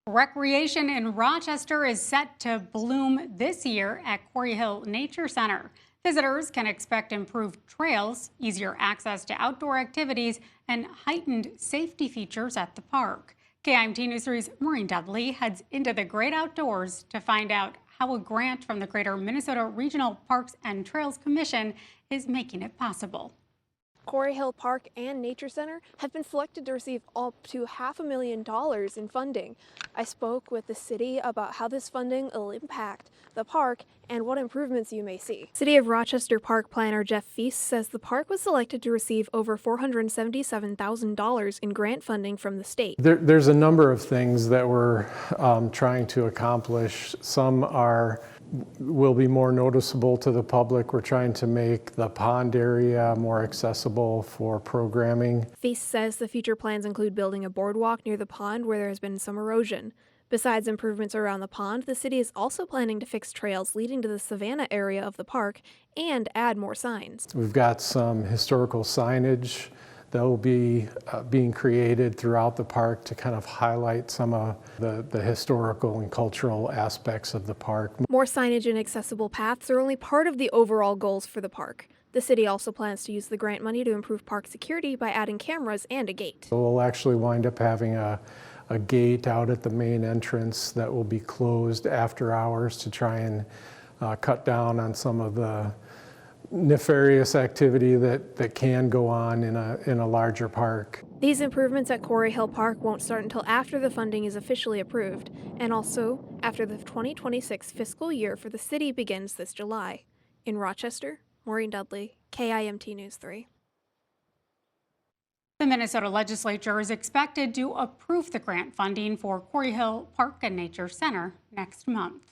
Recreation in Rochester is set to bloom this year at Quarry Nature Center. Visitors can expect improved trails, easier access to outdoor activities, and heightened safety features at the park. KIMT News 3's Maureen Dudley heads into the great outdoors to find out how a grant from the Greater Minnesota Regional Parks and Trails Commission is making it possible. Quarry Hill Park and Nature Center have been selected to receive up to $500,000 in funding. I spoke with the city about how this funding will impact the park and what improvements you may see. City of Rochester Park planner Jeff Feast says the park was selected to receive over $477,000 in grant funding from the state. There's a number of things that we're trying to accomplish. Some will be more noticeable to the public. We're trying to make the pond area more accessible for programming. Feast says the future plans include building a boardwalk near the pond where there has been some erosion. Besides improvements around the pond, the city is also planning to fix trails leading to the Savannah area of the park and add more signs. We've got some historical signage that will be being created throughout the park to kind of highlight some of the historical and cultural aspects of the park. More signage and accessible paths are only part of the overall goals for the park. The city also plans to use the grant money to improve park security by adding cameras and a gate. So we'll actually wind up having a gate out at the main entrance that will be closed after hours to try and cut down on some of the nefarious activity that can go on in a larger park. These improvements at Quarry Hill Park won't start until after the funding is officially approved, and also after the 2026 fiscal year for the city begins this July. In Rochester, Maureen Dudley, KIMT News 3. The Minnesota legislature is expected to approve the grant funding for Quarry Hill Park and Nature Center next month.